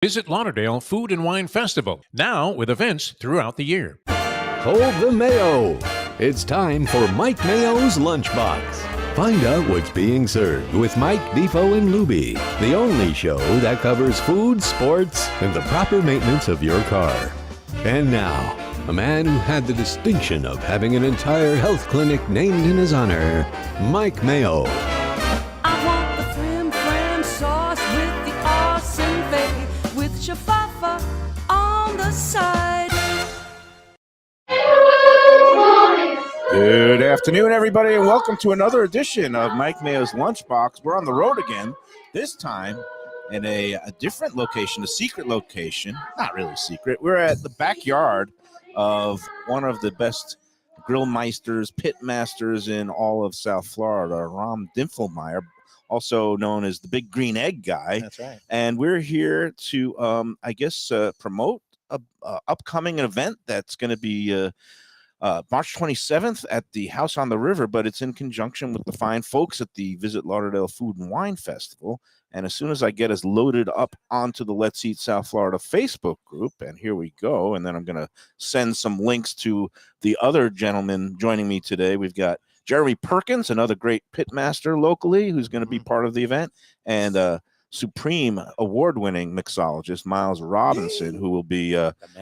Visit Lauderdale Food and Wine Festival, now with events throughout the year. Hold the Mayo. It's time for Mike Mayo's Lunchbox. Find out what's being served with Mike, Defoe, and Lubie, the only show that covers food, sports, and the proper maintenance of your car. And now, a man who had the distinction of having an entire health clinic named in his honor, Mike Mayo. I want the frim fram sauce with the awesome fave, with shafafa on the side. Good afternoon, everybody, and welcome to another edition of Mike Mayo's Lunchbox. We're on the road again, this time in a different location, a secret location. Not really secret. We're at the backyard of one of the best grill meisters, pit masters in all of South Florida, Ron Dinfelmeyer, also known as the Big Green Egg Guy. That's right. And we're here to, promote a upcoming event that's going to be March 27th at the House on the River, but it's in conjunction with the fine folks at the Visit Lauderdale Food and Wine Festival. And as soon as I get us loaded up onto the Let's Eat South Florida Facebook group, and here we go, and then I'm going to send some links to the other gentlemen joining me today. We've got Jeremy Perkins, another great pitmaster locally, who's going to be part of the event, and Supreme award-winning mixologist Miles Robinson, who will be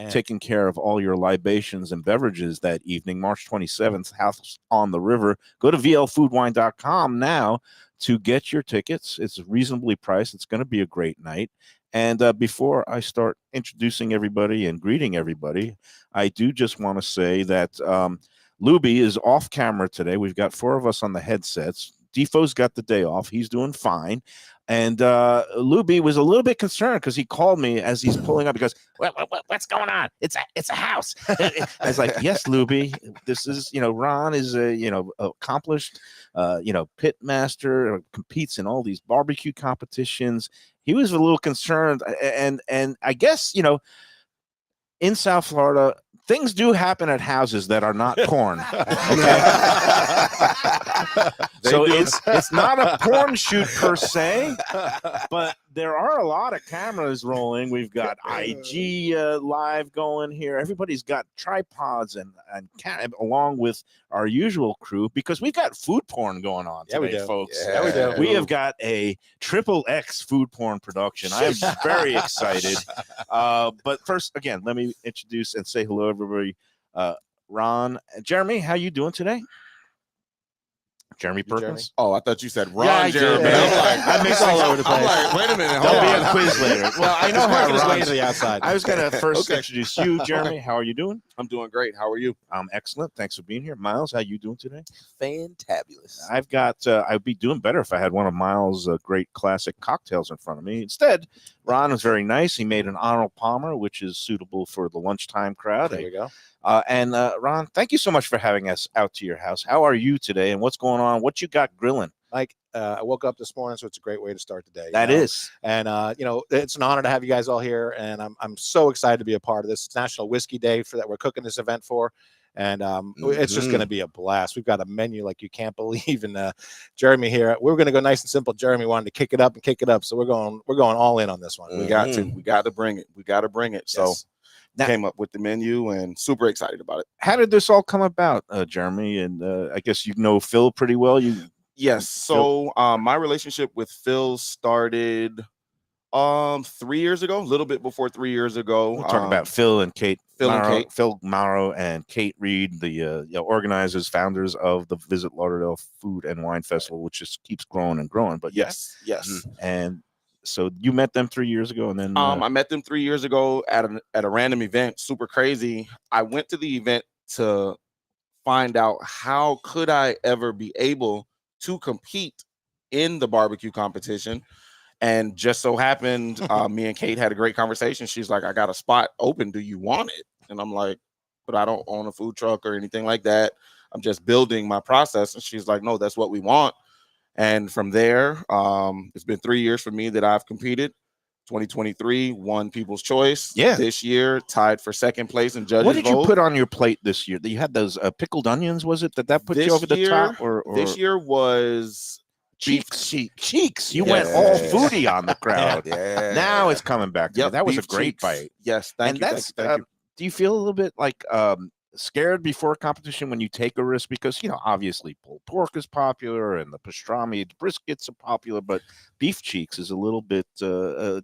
taking care of all your libations and beverages that evening, March 27th, House on the River. Go to vlfoodwine.com now to get your tickets. It's reasonably priced. It's going to be a great night. And before I start introducing everybody and greeting everybody, I do just want to say that Lubie is off camera today. We've got 4 of us on the headsets. Defoe's got the day off. He's doing fine. And Lubie was a little bit concerned because he called me as he's pulling up. He goes, what's going on? It's a house. I was like, yes, Lubie, this is, Ron is a, accomplished, pit master, competes in all these barbecue competitions. He was a little concerned. And I guess, in South Florida, things do happen at houses that are not porn. Okay. So it's not a porn shoot per se, but there are a lot of cameras rolling. We've got IG live going here. Everybody's got tripods and along with our usual crew, because we've got food porn going on today, folks. Yeah, we do. We have got a XXX food porn production. I am very excited. But first, again, let me introduce and say hello, everybody. Ron, Jeremy, how you doing today? Jeremy Perkins? Oh, I thought you said Ron. Yeah, Jeremy. I mix all over the place. I'm like, wait a minute. There'll Hold be on. a quiz later. Well, I know how His way Ron's. to the outside. I was going to first introduce you, Jeremy. How are you doing? I'm doing great. How are you? I'm excellent. Thanks for being here. Miles, how you doing today? Fantabulous. I've got, I'd be doing better if I had one of Miles' great classic cocktails in front of me. Instead, Ron was very nice. He made an Arnold Palmer, which is suitable for the lunchtime crowd. There we go. And Ron, thank you so much for having us out to your house. How are you today, and what's going on? What you got grilling? Mike, I woke up this morning, so it's a great way to start the day. That is. And, it's an honor to have you guys all here, and I'm so excited to be a part of this. It's National Whiskey Day that we're cooking this event for. And it's just going to be a blast. We've got a menu like you can't believe. And Jeremy here, we're going to go nice and simple. Jeremy wanted to kick it up, so we're going all in on this one. We got to bring it. Yes. So came up with the menu and super excited about it. How did this all come about, Jeremy? And I guess you know Phil pretty well. Yes. So my relationship with Phil started 3 years ago, a little bit before 3 years ago. We'll talk about Phil and Kate. Phil Morrow and Kate Reed, the organizers, founders of the Visit Lauderdale Food and Wine Festival, which just keeps growing and growing. But yes. And so you met them 3 years ago, and then I met them 3 years ago at a random event. Super crazy. I went to the event to find out how could I ever be able to compete in the barbecue competition. And just so happened, me and Kate had a great conversation. She's like, I got a spot open. Do you want it? And I'm like, but I don't own a food truck or anything like that. I'm just building my process. And she's like, no, that's what we want. And from there, it's been 3 years for me that I've competed. 2023 won People's Choice. Yeah. This year, tied for second place in judges' what did vote. you put on your plate this year? You had those pickled onions. Was it that put you over the top? Or this year was Cheeks. You went all foodie on the crowd. Yeah. Now it's coming back to me. Yep, That was a beef great cheeks. bite. Yes, thank And you. that's Thank you. do you feel a little bit like scared before a competition when you take a risk? Because obviously pulled pork is popular and the pastrami briskets are popular, but beef cheeks is a little bit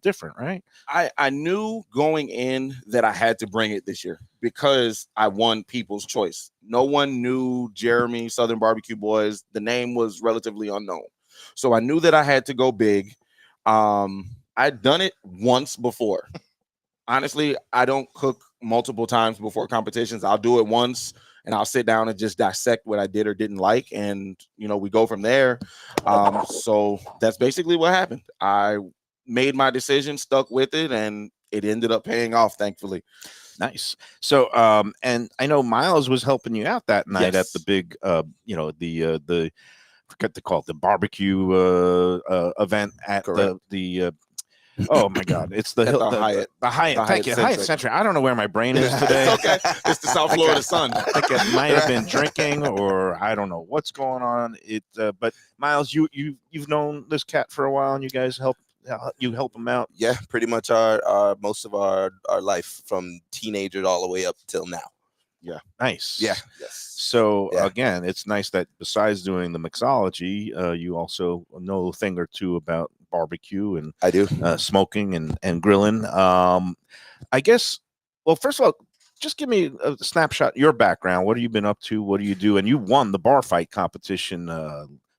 different, right? I knew going in that I had to bring it this year because I won People's Choice. No one knew Jeremy Southern Barbecue Boys. The name was relatively unknown, so I knew that I had to go big. I'd done it once before. Honestly, I don't cook multiple times before competitions. I'll do it once and I'll sit down and just dissect what I did or didn't like. And, we go from there. So that's basically what happened. I made my decision, stuck with it, and it ended up paying off, thankfully. Nice. So, and I know Miles was helping you out that night at the big, the forget to call it the barbecue event at the oh my God! It's the Hyatt. The Hyatt. Thank you, Hyatt Century. I don't know where my brain is today. Okay, it's the South Florida sun. I think it might have been drinking, or I don't know what's going on. But Miles, you've known this cat for a while, and you guys help him out. Yeah, pretty much our most of our life from teenagers all the way up till now. Yeah, nice. Yeah. Yes. So again, it's nice that besides doing the mixology, you also know a thing or two about barbecue and I do smoking and grilling. I guess. Well, first of all, just give me a snapshot of your background. What have you been up to? What do you do? And you won the bar fight competition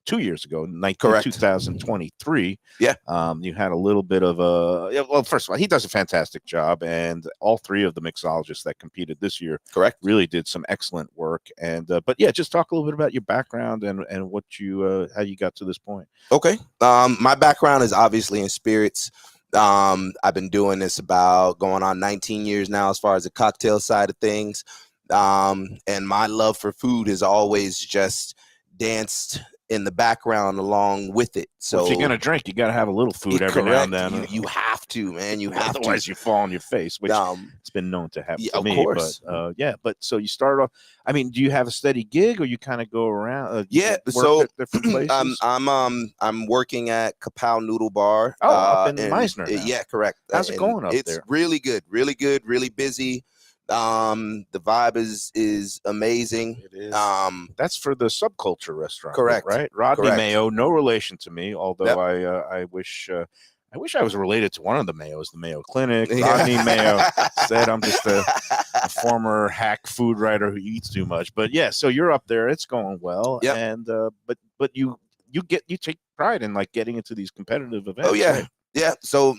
2 years ago, 2023. Yeah. You had a little bit of well, first of all, he does a fantastic job, and all three of the mixologists that competed this year, really did some excellent work. And but yeah, just talk a little bit about your background and what you how you got to this point. Okay. My background is obviously in spirits. I've been doing this about going on 19 years now as far as the cocktail side of things. And my love for food has always just danced in the background along with it. So if you're gonna drink, you gotta have a little food every now and then. You have to, man. You have Otherwise to. you fall on your face, which it's been known to happen to of me. course. But but so you start off. I mean, do you have a steady gig, or you kind of go around? So at different places. I'm working at Kapow Noodle Bar. Up in Meisner. Yeah, correct. How's it going up there? It's really good, really busy. The vibe is amazing. It is. That's for the Subculture restaurant. Correct. Right. Rodney Correct. Mayo, no relation to me, although I wish I was related to one of the Mayos, the Mayo Clinic. Rodney Mayo said I'm just a former hack food writer who eats too much. But yeah, so you're up there. It's going well. Yep. And but you take pride in like getting into these competitive events. Oh yeah. Right? Yeah. So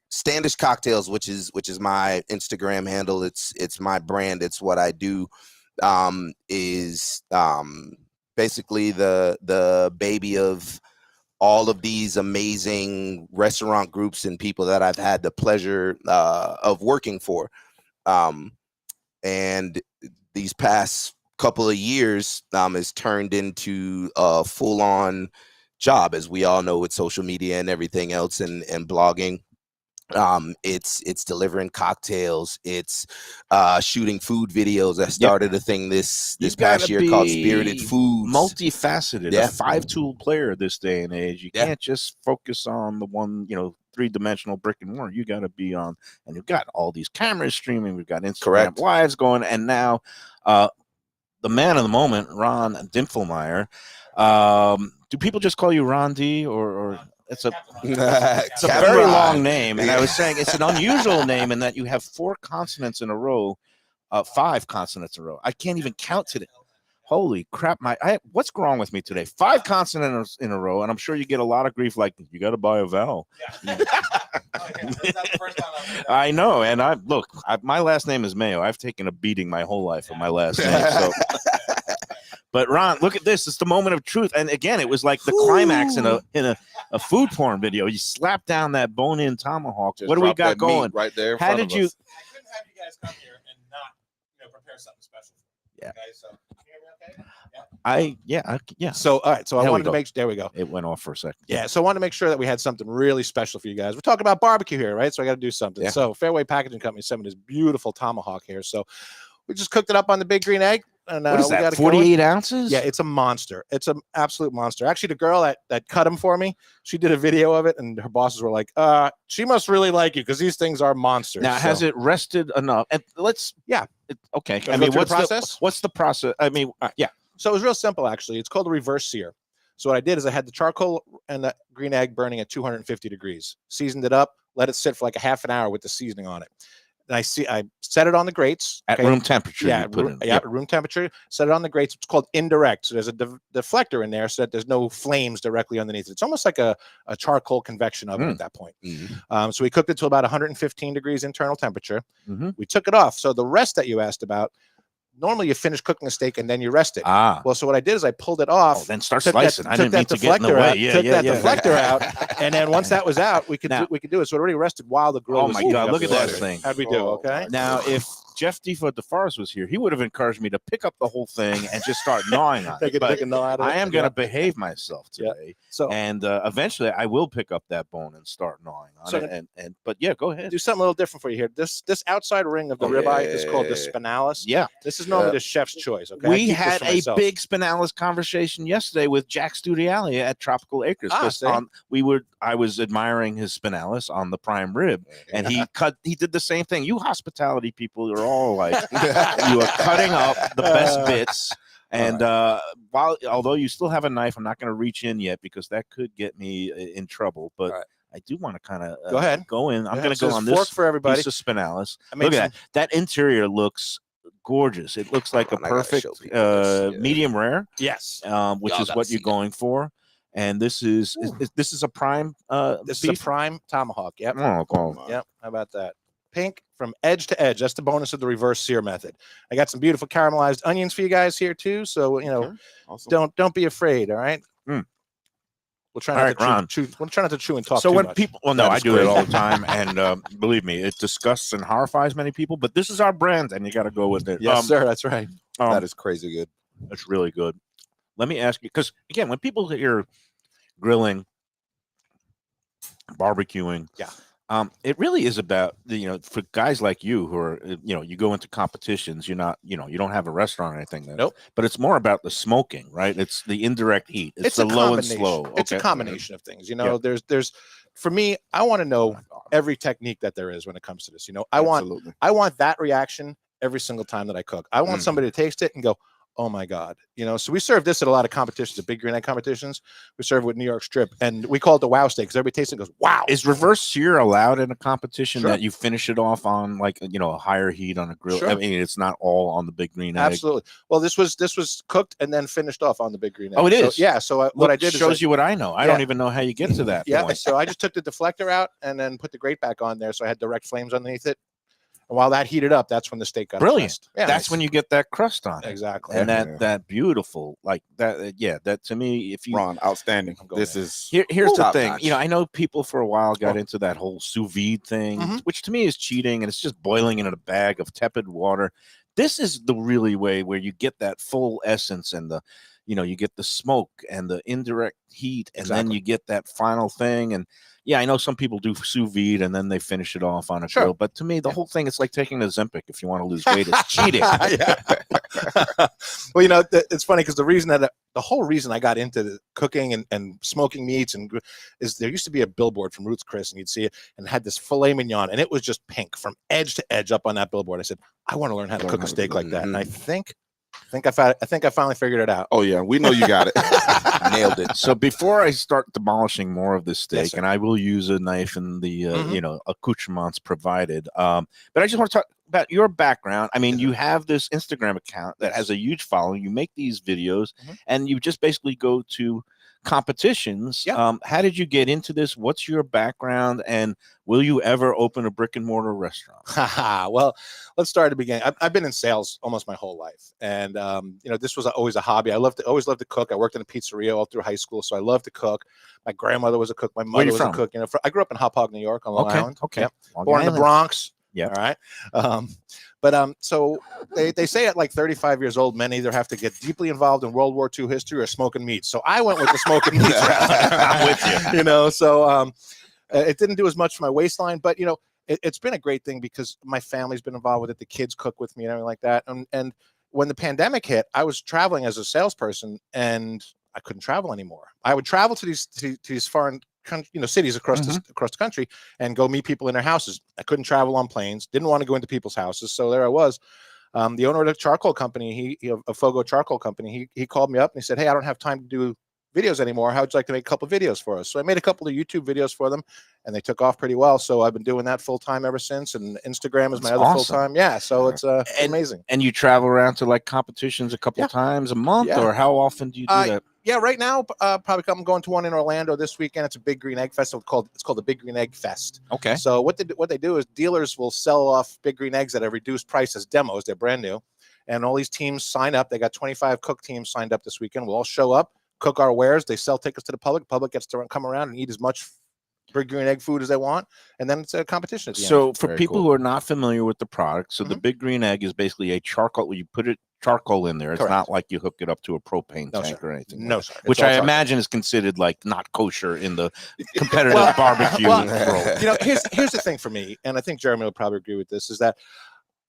Standish Cocktails, which is my Instagram handle. It's my brand. It's what I do. Is basically the baby of all of these amazing restaurant groups and people that I've had the pleasure of working for. And these past couple of years has turned into a full-on job, as we all know, with social media and everything else and blogging. It's delivering cocktails, it's shooting food videos. I started a thing this past year called Spirited Foods. Multifaceted, a 5-tool player this day and age. You can't just focus on the one, 3-dimensional brick and mortar. You got to be on, and you've got all these cameras streaming. We've got Instagram lives going, and now the man of the moment, Ron Dimfelmeyer. Do people just call you Ron D, or it's a very long name? And I was saying it's an unusual name in that you have 4 consonants in a row, 5 consonants in a row. I can't even count today. Holy crap! What's wrong with me today? 5 consonants in a row, and I'm sure you get a lot of grief. Like, you got to buy a vowel. Yeah. I know, and my last name is Mayo. I've taken a beating my whole life of my last name. So. But Ron, look at this. It's the moment of truth. And again, it was like the climax in a food porn video. You slap down that bone-in tomahawk. What do we got going? Right there. How did you? I couldn't have you guys come here and not, prepare something special. Yeah. Okay, so can you hear me okay? Yeah. So all right. So I wanted to make. There we go. It went off for a second. Yeah. So I wanted to make sure that we had something really special for you guys. We're talking about barbecue here, right? So I got to do something. So Fairway Packaging Company sent me this beautiful tomahawk here. So we just cooked it up on the big green egg. And What is we got that? it going. 48 ounces? Yeah, it's a monster. It's an absolute monster. Actually, the girl that cut him for me, she did a video of it, and her bosses were like, she must really like you because these things are monsters. Now, has it rested enough? And okay. I mean, what's what's the process? I mean, yeah. So it was real simple, actually. It's called a reverse sear. So what I did is I had the charcoal and the green egg burning at 250 degrees, seasoned it up, let it sit for like a half an hour with the seasoning on it. And I set it on the grates At room temperature. Yeah, room temperature. Set it on the grates. It's called indirect. So there's a deflector in there so that there's no flames directly underneath it. It's almost like a charcoal convection oven at that point. So we cooked it to about 115 degrees internal temperature. We took it off. So the rest that you asked about, normally you finish cooking a steak and then you rest it. Well, so what I did is I pulled it off. Then start slicing. I didn't mean to get in the way. Took that deflector out, and then once that was out, we could do it. So it already rested while the grill was my God, up look at the that water. thing. How'd we do? Okay. Now, if Jeff Defo DeForest was here, he would have encouraged me to pick up the whole thing and just start gnawing on it. But I am going to behave myself today. So and eventually I will pick up that bone and start gnawing on it. And but yeah, go ahead. Do something a little different for you here. This outside ring of the ribeye is called the spinalis. Yeah. This is normally the chef's choice. Okay. We had a big spinalis conversation yesterday with Jack Studiali at Tropical Acres. I was admiring his spinalis on the prime rib, and he did the same thing. You hospitality people are all like, you are cutting up the best bits. And although you still have a knife, I'm not going to reach in yet because that could get me in trouble. But I do want to kind of go ahead. Go in. I'm going to go on this fork for everybody. Piece of spinalis. Look at that. That interior looks gorgeous. It looks like a perfect medium rare. Yes. Which is what you're going for. And this is a prime. This is a prime tomahawk. Yep. Oh, cool. Yep. How about that? Pink from edge to edge. That's the bonus of the reverse sear method. I got some beautiful caramelized onions for you guys here too. So awesome. don't be afraid. All right. We'll try not to chew. We'll try not to chew and talk. So too when much. people, I do it all the time, and believe me, it disgusts and horrifies many people. But this is our brand, and you got to go with it. Yes, sir. That's right. That is crazy good. That's really good. Let me ask you, because again, when people hear grilling, barbecuing, it really is about for guys like you who are you go into competitions, you're not you don't have a restaurant or anything. Nope. But it's more about the smoking, right? It's the indirect heat. It's the low and slow. It's a combination of things. There's for me, I want to know every technique that there is when it comes to this. I want that reaction every single time that I cook. I want somebody to taste it and go, oh my God. So we serve this at a lot of competitions, the big green egg competitions. We serve with New York strip, and we call it the wow steak because everybody tastes it and goes, wow. Is reverse sear allowed in a competition that you finish it off on a higher heat on a grill? Sure. I mean, it's not all on the big green egg. Absolutely. Well, this was cooked and then finished off on the big green egg. Oh, it is. So what I did shows you what I know. I don't even know how you get to that point. So I just took the deflector out and then put the grate back on there, so I had direct flames underneath it. And while that heated up, that's when the steak got brilliant. Yeah, that's when you get that crust on it. Exactly. And that beautiful, like that. That to me, if you Ron, outstanding. This is here's the thing. I know people for a while got into that whole sous vide thing, which to me is cheating, and it's just boiling in a bag of tepid water. This is the really way where you get that full essence and the, you get the smoke and the indirect heat, and then you get that final thing. And yeah, I know some people do sous vide and then they finish it off on a grill, but to me, the whole thing, it's like taking the Ozempic if you want to lose weight. It's cheating. Well, it's funny because the whole reason I got into cooking and smoking meats is there used to be a billboard from Ruth's Chris, and you'd see it and it had this filet mignon, and it was just pink from edge to edge up on that billboard. I said, I want to learn how to cook a steak like that, and I think I finally figured it out. Oh yeah, we know you got it. Nailed it. So before I start demolishing more of this steak, and I will use a knife and the accoutrements provided, but I just want to talk about your background. I mean, you have this Instagram account that has a huge following. You make these videos, and you just basically go to competitions. How did you get into this? What's your background, and will you ever open a brick and mortar restaurant? Well, let's start at the beginning. I've been in sales almost my whole life, and this was always a hobby. I always loved to cook. I worked in a pizzeria all through high school, so I loved to cook. My grandmother was a cook. My mother was a cook. I grew up in Hauppauge, New York, on Long Island. Okay. Born in the Bronx. Yeah. All right. So they say at like 35 years old, men either have to get deeply involved in World War II history or smoking meat. So I went with the smoking meat route. I'm with you. So it didn't do as much for my waistline, but it's been a great thing because my family's been involved with it. The kids cook with me and everything like that. And when the pandemic hit, I was traveling as a salesperson, and I couldn't travel anymore. I would travel to these foreign cities across the country and go meet people in their houses. I couldn't travel on planes. Didn't want to go into people's houses, so there I was. The owner of the charcoal company, a Fogo charcoal company, he called me up and he said, "Hey, I don't have time to do videos anymore. How would you like to make a couple of videos for us?" So I made a couple of YouTube videos for them, and they took off pretty well. So I've been doing that full time ever since, and Instagram is my other full time. Yeah, so it's amazing. And you travel around to like competitions a couple times a month, or how often do you do that? Yeah, right now, probably I'm going to one in Orlando this weekend. It's a Big Green Egg Festival. It's called the Big Green Egg Fest. Okay. So what they do is dealers will sell off Big Green Eggs at a reduced price as demos. They're brand new, and all these teams sign up. They got 25 cook teams signed up this weekend. We'll all show up, cook our wares. They sell tickets to the public. The public gets to come around and eat as much Big Green Egg food as they want, and then it's a competition at the end. So for people who are not familiar with the product, so the Big Green Egg is basically a charcoal. You put charcoal in there. It's not like you hook it up to a propane tank or anything. No, sir. Which I imagine is considered like not kosher in the competitive barbecue world. Here's the thing for me, and I think Jeremy will probably agree with this, is that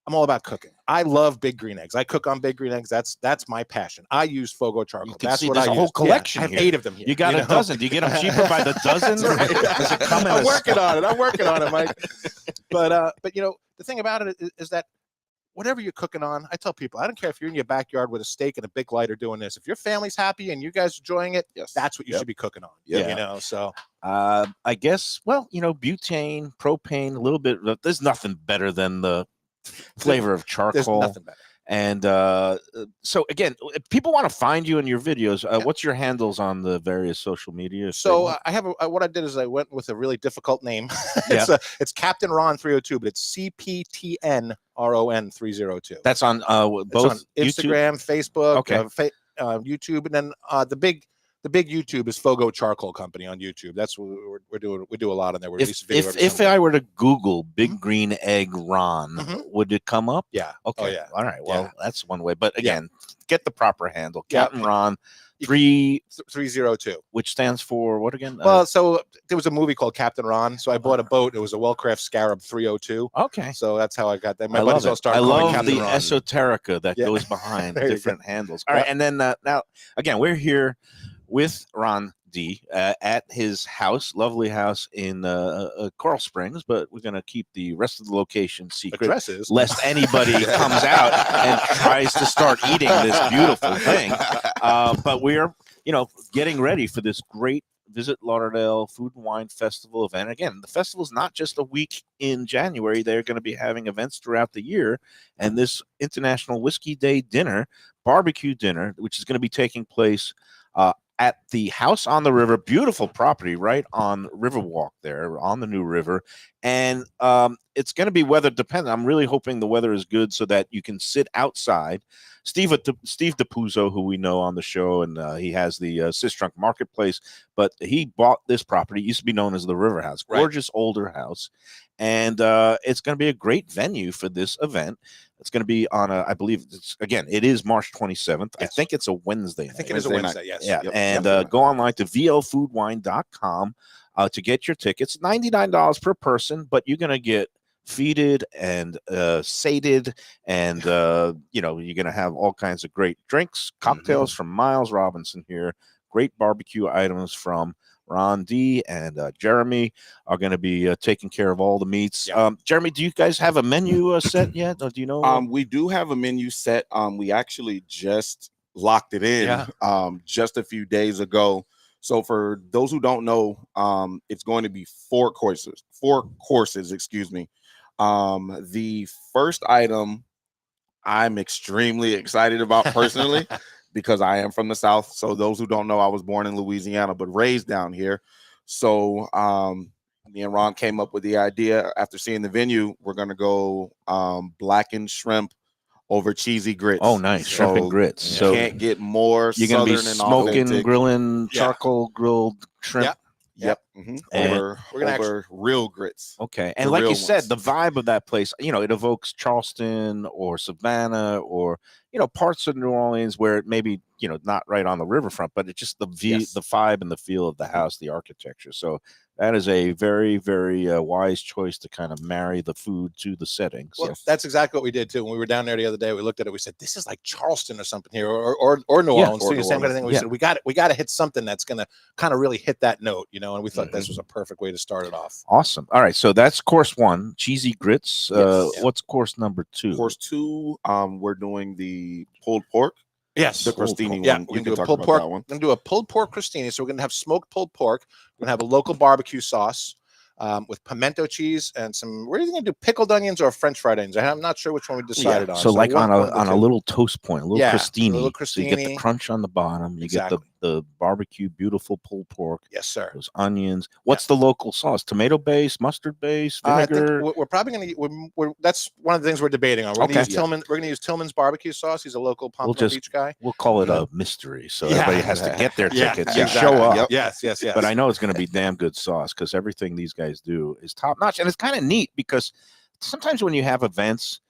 I'm all about cooking. I love Big Green Eggs. I cook on Big Green Eggs. That's my passion. I use Fogo charcoal. That's what I use. There's a whole collection. I have 8 of them here. You got a dozen. Do you get them cheaper by the dozen? Does it come in I'm working on it, Mike. But the thing about it is that whatever you're cooking on, I tell people, I don't care if you're in your backyard with a steak and a big lighter doing this. If your family's happy and you guys are enjoying it, that's what you should be cooking on. Yeah. So I guess, butane, propane, a little bit. There's nothing better than the flavor of charcoal. There's nothing better. And so again, if people want to find you in your videos, what's your handles on the various social media? So I have what I did is I went with a really difficult name. It's Captain Ron 302, but it's CPTN RON 302. That's on both on Instagram, YouTube? Facebook, YouTube, and then the big YouTube is Fogo Charcoal Company on YouTube. That's what we're doing. We do a lot on there. We release a video if I were to Google Big Green Egg Ron, would it come up? Yeah. Okay. Oh, yeah. All right. Well, that's one way. But again, get the proper handle. Captain Ron 302, which stands for what again? Well, so there was a movie called Captain Ron. So I bought a boat. It was a Wellcraft Scarab 302. Okay. So that's how I got that. I love it. I love the Ron. Esoterica that goes behind different handles. All right. And then now, again, we're here with Ron D at his house, lovely house in Coral Springs, but we're going to keep the rest of the location secret, lest anybody comes out and tries to start eating this beautiful thing. But we're, getting ready for this great Visit Lauderdale Food and Wine Festival event. Again, the festival is not just a week in January. They're going to be having events throughout the year. And this International Whiskey Day dinner, barbecue dinner, which is going to be taking place at the House on the River, beautiful property right on Riverwalk there on the New River. And it's going to be weather dependent. I'm really hoping the weather is good so that you can sit outside. Steve DePuzzo, who we know on the show, and he has the Sistrunk Marketplace, but he bought this property. It used to be known as the River House, gorgeous older house. And it's going to be a great venue for this event. It's going to be on I believe it is March 27th. Yes. I think it's a Wednesday. I think it is a Wednesday. Yes. Yeah. And go online to vlfoodwine.com to get your tickets. $99 per person, but you're going to get feeded and sated, and you're going to have all kinds of great drinks, cocktails from Miles Robinson here, great barbecue items from Ron D and Jeremy are going to be taking care of all the meats. Jeremy, do you guys have a menu set yet? Or do you know? We do have a menu set. We actually just locked it in just a few days ago. So for those who don't know, it's going to be 4 courses, excuse me. The first item I'm extremely excited about personally because I am from the South. So those who don't know, I was born in Louisiana, but raised down here. So me and Ron came up with the idea after seeing the venue, we're going to go blackened shrimp over cheesy grits. Oh, nice. Shrimp and grits. So can't get more you're going to be smoking, grilling, charcoal grilled shrimp. Yep. Over real grits. Okay. And like you said, the vibe of that place, it evokes Charleston or Savannah or, parts of New Orleans where it may be, not right on the riverfront, but it's just the vibe and the feel of the house, the architecture. So That is a very, very wise choice to kind of marry the food to the settings. Well, that's exactly what we did too. When we were down there the other day, we looked at it. We said, "This is like Charleston or something here, or New Orleans." or So the New same kind of thing. We Yeah. said, "We got to hit something that's going to kind of really hit that note," And we thought this was a perfect way to start it off. Awesome. All right, so that's course 1, cheesy grits. Yes. What's course number 2? Course 2, we're doing the pulled pork. Yes, The crostini yeah, one. we You can do can a talk pulled about pork. that one. We're gonna do a pulled pork crostini. So we're gonna have smoked pulled pork. We're gonna have a local barbecue sauce with pimento cheese and some. We're either gonna do pickled onions or French fried onions. I'm not sure which one we decided on. So like one on of the a two. little toast point, a little Yeah, crostini. a little So you get the crostini. crunch on the bottom. You Exactly. get the barbecue, beautiful pulled pork. Yes, sir. Those onions. What's the local sauce? Tomato based, mustard based, I think vinegar. we're probably gonna. That's one of the things we're debating on. We're gonna use Tillman. We're gonna use Tillman's barbecue sauce. He's a local Pompano Beach guy. We'll call it a mystery, so everybody has to get their tickets and exactly. show up. Yes. But I know it's going to be damn good sauce because everything these guys do is top notch, and it's kind of neat because sometimes when you have events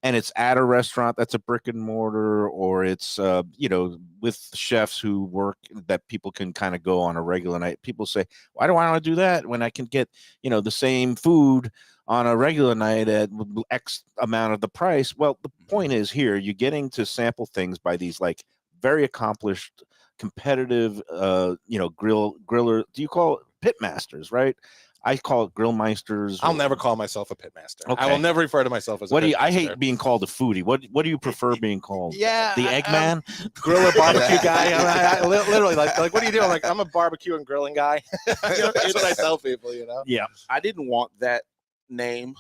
and it's at a restaurant that's a brick and mortar, or it's with chefs who work that people can kind of go on a regular night. People say, why do I want to do that when I can get the same food on a regular night at X amount of the price? Well, the point is here you're getting to sample things by these like very accomplished, competitive griller. Do you call it pit masters, right? I call it grill meisters. I'll never call myself a pitmaster. Okay. I will never refer to myself as. What do you? I pitmaster. hate being called a foodie. What do you prefer being called? Yeah, the Eggman, griller barbecue guy. I literally like what do you do? I'm like, I'm a barbecue and grilling guy. That's what I tell people. Yeah, I didn't want that name,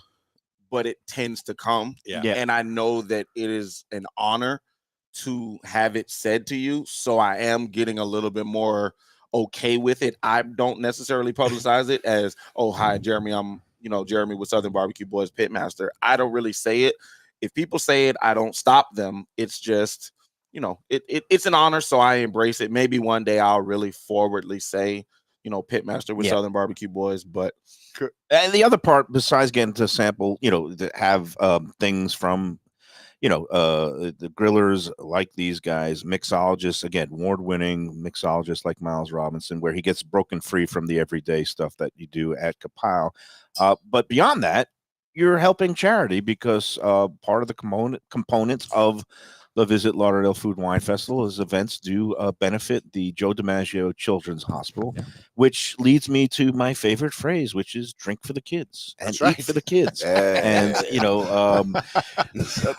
but it tends to come. Yeah. And I know that it is an honor to have it said to you. So I am getting a little bit more okay with it. I don't necessarily publicize it as, oh, hi, Jeremy. I'm, Jeremy with Southern Barbecue Boys Pitmaster. I don't really say it. If people say it, I don't stop them. It's just, it's an honor. So I embrace it. Maybe one day I'll really forwardly say, Pitmaster with Southern Barbecue Boys. But and the other part, besides getting to sample, to have things from the grillers like these guys, mixologists, again, award-winning mixologists like Miles Robinson, where he gets broken free from the everyday stuff that you do at Kapile. But beyond that, you're helping charity because part of the components of the Visit Lauderdale Food and Wine Festival is events do benefit the Joe DiMaggio Children's Hospital, which leads me to my favorite phrase, which is drink for the kids and eat for the kids. And, I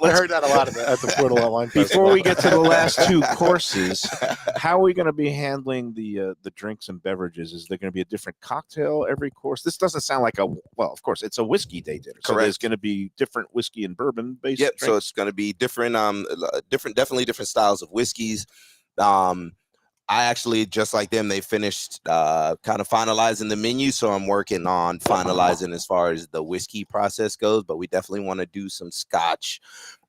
heard that a lot at the Portal Online Festival. Before we get to the last two courses, how are we going to be handling the drinks and beverages? Is there going to be a different cocktail every course? This doesn't sound like of course, it's a whiskey day dinner. So there's going to be different whiskey and bourbon based drinks. So it's going to be different, definitely different styles of whiskeys. I actually, just like them, they finished kind of finalizing the menu. So I'm working on finalizing as far as the whiskey process goes, but we definitely want to do some scotch.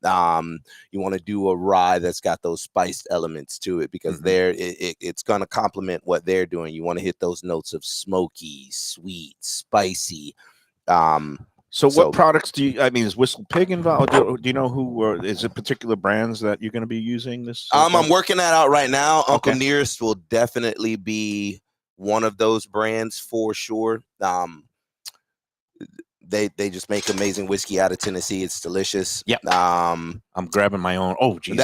You want to do a rye that's got those spiced elements to it because it's going to complement what they're doing. You want to hit those notes of smoky, sweet, spicy. So what products is Whistle Pig involved? Do you know who is it particular brands that you're going to be using this? I'm working that out right now. Uncle Nearest will definitely be one of those brands for sure. They just make amazing whiskey out of Tennessee. It's delicious. Yeah. I'm grabbing my own. Oh, geez.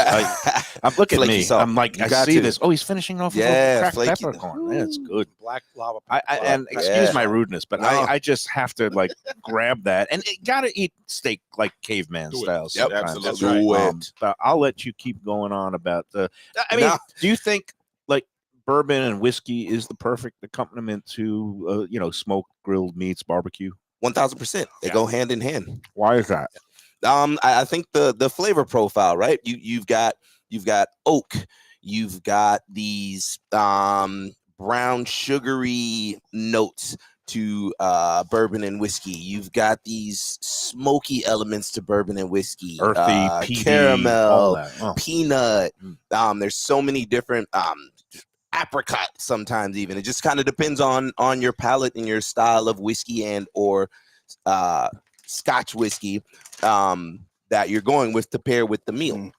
I'm looking at me. Salt. I'm like, I see this. Oh, he's finishing off with cracked peppercorn. That's good. Black lava. And excuse my rudeness, but I just have to like grab that and gotta eat steak like caveman style. Yep, absolutely. But I'll let you keep going on about the. Do you think like bourbon and whiskey is the perfect accompaniment to smoked grilled meats, barbecue? 1000%. They go hand in hand. Why is that? I think the flavor profile, right? You've got oak, you've got these brown sugary notes to bourbon and whiskey. You've got these smoky elements to bourbon and whiskey, earthy, peaty, caramel, peanut. There's so many different apricot sometimes even. It just kind of depends on your palate and your style of whiskey and or Scotch whiskey that you're going with to pair with the meal.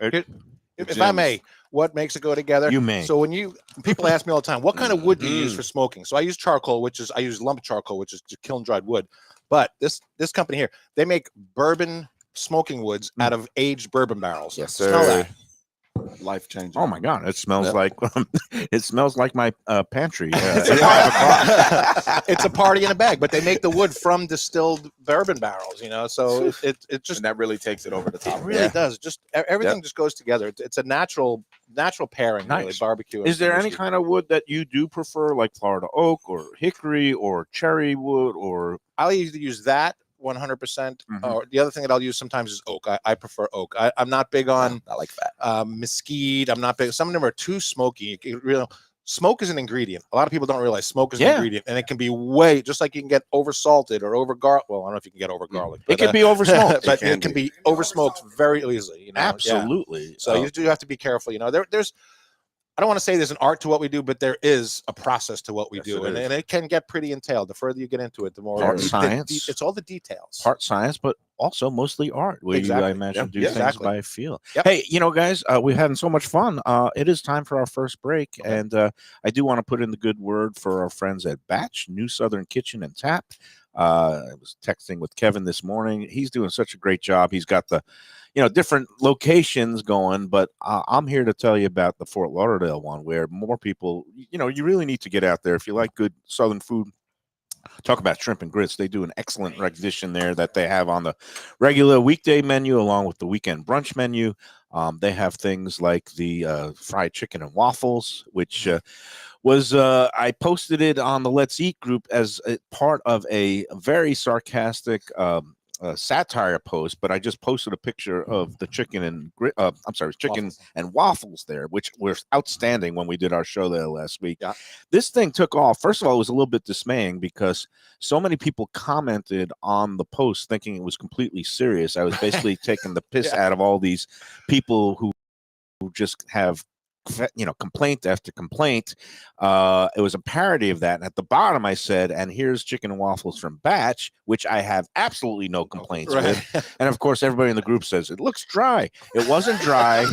If I may, what makes it go together. You may. So when people ask me all the time, what kind of wood do you use for smoking? So I use charcoal, I use lump charcoal, which is kiln dried wood. But this company here, they make bourbon smoking woods out of aged bourbon barrels. Yes, Smell sir. that. Life changing. Oh my God! It smells Yep. like it smells like my pantry. It's a party in a bag, but they make the wood from distilled bourbon barrels. So it just And that really takes it over the top. it really does. Just everything just goes together. It's a natural pairing. Really, Nice. barbecue. Is there and any whiskey. kind of wood that you do prefer, like Florida oak or hickory or cherry wood or? I'll either use that 100%. Or the other thing that I'll use sometimes is oak. I prefer oak. I'm not big on I like that. mesquite. I'm not big. Some of them are too smoky. Smoke is an ingredient. A lot of people don't realize smoke is an ingredient, and it can be just like you can get over salted or over garlic. Well, I don't know if you can get over garlic. It can be over smoked, but it can be over smoked very easily. Absolutely. Yeah. So you do have to be careful. There's. I don't want to say there's an art to what we do, but there is a process to what we do, and it can get pretty entailed. The further you get into it, the more Part science. It's all the details. Part science, but also mostly art, where you, I imagine, do things by feel. Yep. Hey, guys, we're having so much fun. It is time for our first break, and I do want to put in the good word for our friends at Batch, New Southern Kitchen and Tap. I was texting with Kevin this morning. He's doing such a great job. He's got the different locations going, but I'm here to tell you about the Fort Lauderdale one, where more people, you really need to get out there if you like good Southern food. Talk about shrimp and grits. They do an excellent rendition there that they have on the regular weekday menu along with the weekend brunch menu. They have things like the fried chicken and waffles, which I posted it on the Let's Eat group as a part of a very sarcastic satire post, but I just posted a picture of the chicken and waffles there, which were outstanding when we did our show there last week. Yeah. This thing took off. First of all, it was a little bit dismaying because so many people commented on the post thinking it was completely serious. I was basically taking the piss out of all these people who just have complaint after complaint. It was a parody of that, and at the bottom I said, and here's chicken and waffles from Batch, which I have absolutely no complaints with. And of course everybody in the group says it looks dry. It wasn't dry.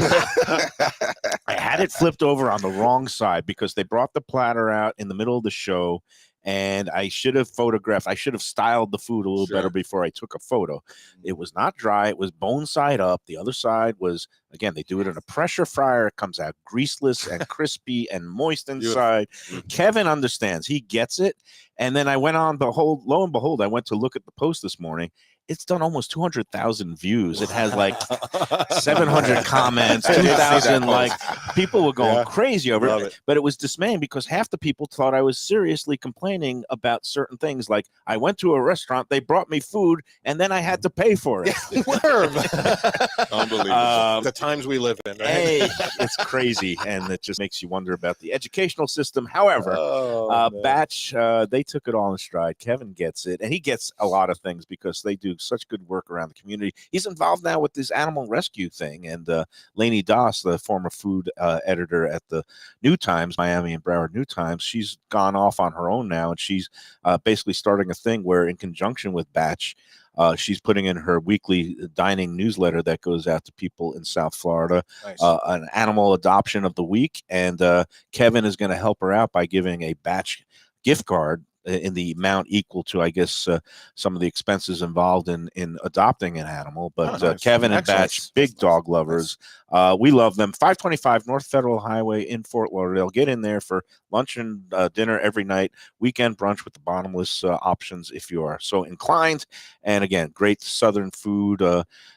I had it flipped over on the wrong side because they brought the platter out in the middle of the show, and I should have styled the food a little better before I took a photo. It was not dry. It was bone side up. The other side was, again, they do it in a pressure fryer. It comes out greaseless and crispy and moist inside. Kevin understands. He gets it. And then I went on lo and behold, I went to look at the post this morning. It's done almost 200,000 views. It has like 700 comments, 2,000 like people were going crazy over it. But it was dismaying because half the people thought I was seriously complaining about certain things. Like I went to a restaurant, they brought me food, and then I had to pay for it. Unbelievable. The times we live in, right? Hey, it's crazy, and it just makes you wonder about the educational system. However, Batch, they took it all in stride. Kevin gets it, and he gets a lot of things because they do such good work around the community. He's involved now with this animal rescue thing, and Lainey Doss, the former food editor at the New Times, Miami and Broward New Times, she's gone off on her own now, and she's basically starting a thing where, in conjunction with Batch, she's putting in her weekly dining newsletter that goes out to people in South Florida, an animal adoption of the week, and Kevin is going to help her out by giving a Batch gift card in the amount equal to, I guess, some of the expenses involved in adopting an animal. But Kevin and Batch, big dog lovers. We love them. 525 North Federal Highway in Fort Lauderdale. Get in there for lunch and dinner every night, weekend brunch with the bottomless options if you are so inclined. And again, great Southern food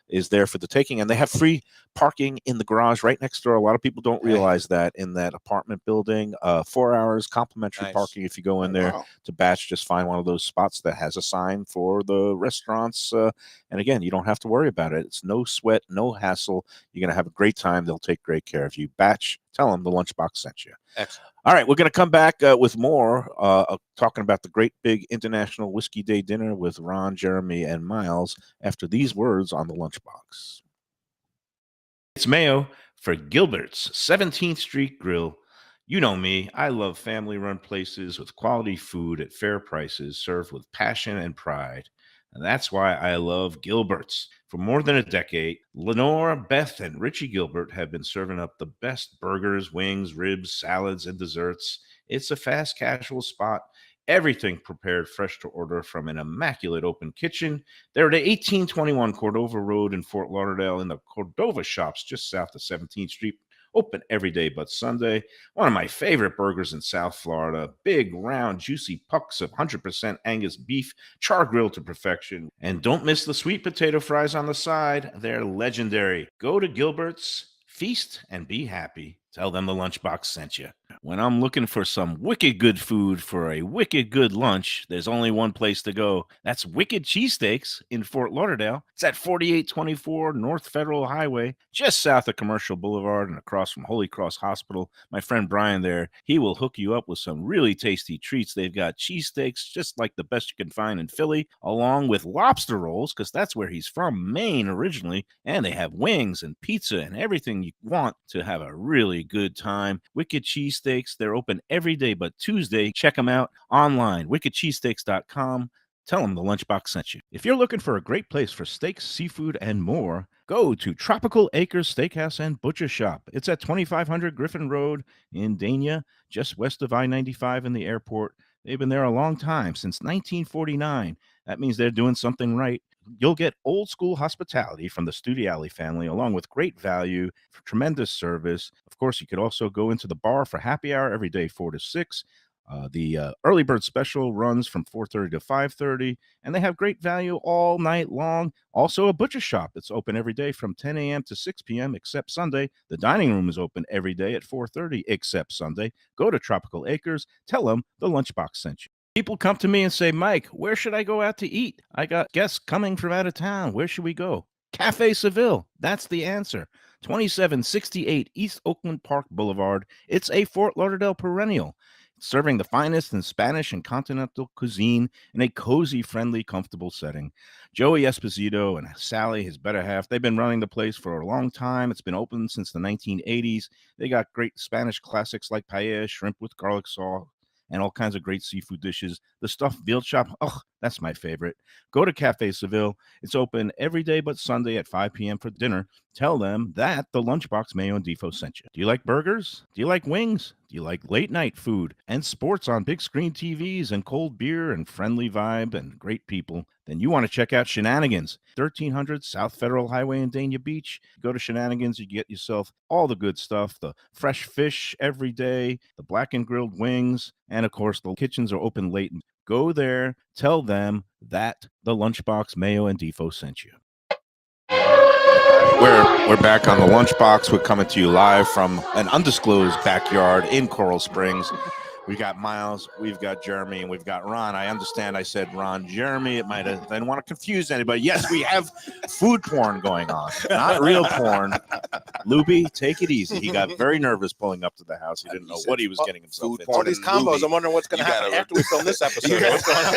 is there for the taking. And they have free parking in the garage right next door. A lot of people don't realize that in that apartment building. 4 hours complimentary parking if you go in there to Batch. Just find one of those spots that has a sign for the restaurants. And again, you don't have to worry about it. It's no sweat, no hassle. You're going to have a great time. They'll take great care of you. Batch, tell them the Lunchbox sent you. Excellent. All right, we're going to come back with more talking about the great big International Whiskey Day dinner with Ron, Jeremy, and Miles after these words on the Lunchbox. It's Mayo for Gilbert's 17th Street Grill. You know me, I love family-run places with quality food at fair prices served with passion and pride. And that's why I love Gilbert's. For more than a decade, Lenore, Beth, and Richie Gilbert have been serving up the best burgers, wings, ribs, salads, and desserts. It's a fast casual spot. Everything prepared fresh to order from an immaculate open kitchen. They're at 1821 Cordova Road in Fort Lauderdale in the Cordova Shops just south of 17th Street. Open every day but Sunday. One of my favorite burgers in South Florida. Big, round, juicy pucks of 100% Angus beef, char grilled to perfection. And don't miss the sweet potato fries on the side. They're legendary. Go to Gilbert's, feast, and be happy. Tell them the Lunchbox sent you. When I'm looking for some wicked good food for a wicked good lunch, there's only one place to go. That's Wicked Cheesesteaks in Fort Lauderdale. It's at 4824 North Federal Highway, just south of Commercial Boulevard and across from Holy Cross Hospital. My friend Brian there, he will hook you up with some really tasty treats. They've got cheesesteaks just like the best you can find in Philly, along with lobster rolls, because that's where he's from, Maine originally. And they have wings and pizza and everything you want to have a really good time. Wicked Cheesesteaks, they're open every day but Tuesday. Check them out online, wickedcheesesteaks.com. Tell them the Lunchbox sent you. If you're looking for a great place for steaks, seafood, and more, go to Tropical Acres Steakhouse and Butcher Shop. It's at 2500 Griffin Road in Dania, just west of I-95 and the airport. They've been there a long time, since 1949. That means they're doing something right. You'll get old school hospitality from the Studiali family, along with great value, tremendous service. Of course, you could also go into the bar for happy hour every day, 4 to 6. The early bird special runs from 4:30 to 5:30, and they have great value all night long. Also, a butcher shop that's open every day from 10 a.m. to 6 p.m. except Sunday. The dining room is open every day at 4:30 except Sunday. Go to Tropical Acres. Tell them the Lunchbox sent you. People come to me and say, Mike, where should I go out to eat? I got guests coming from out of town. Where should we go? Cafe Seville. That's the answer. 2768 East Oakland Park Boulevard. It's a Fort Lauderdale perennial, serving the finest in Spanish and continental cuisine in a cozy, friendly, comfortable setting. Joey Esposito and Sally, his better half, they've been running the place for a long time. It's been open since the 1980s. They got great Spanish classics like paella, shrimp with garlic sauce, and all kinds of great seafood dishes. The stuffed veal chop, oh, that's my favorite. Go to Cafe Seville. It's open every day but Sunday at 5 p.m. for dinner. Tell them that the Lunchbox Mayo and Defo sent you. Do you like burgers? Do you like wings? Do you like late night food and sports on big screen TVs and cold beer and friendly vibe and great people? Then you want to check out Shenanigans, 1300 South Federal Highway in Dania Beach. Go to Shenanigans, you get yourself all the good stuff, the fresh fish every day, the black and grilled wings, and of course the kitchens are open late. Go there, tell them that the Lunchbox Mayo and Defo sent you. We're back on the Lunchbox. We're coming to you live from an undisclosed backyard in Coral Springs. We got Miles, we've got Jeremy, and we've got Ron. I understand I said Ron Jeremy. It might have, I didn't want to confuse anybody. Yes, we have food porn going on, not real porn. Lubie, take it easy. He got very nervous pulling up to the house. He didn't know what he was getting himself into. All these combos. I'm wondering what's going to happen after we film this episode. What's going on?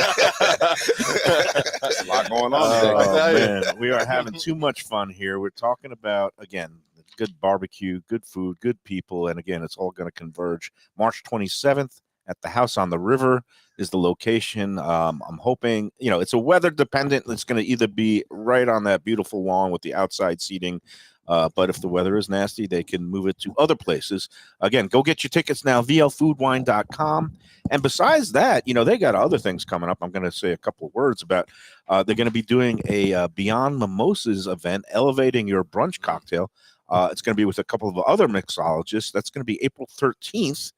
There's a lot going on. Oh, man. We are having too much fun here. We're talking about, again, good barbecue, good food, good people. And again, it's all going to converge. March 27th at the House on the River is the location. I'm hoping, it's a weather dependent. It's going to either be right on that beautiful lawn with the outside seating. But if the weather is nasty, they can move it to other places. Again, go get your tickets now, vlfoodwine.com. And besides that, they got other things coming up. I'm going to say a couple of words about. They're going to be doing a Beyond Mimosas event, elevating your brunch cocktail. It's going to be with a couple of other mixologists. That's going to be April 13th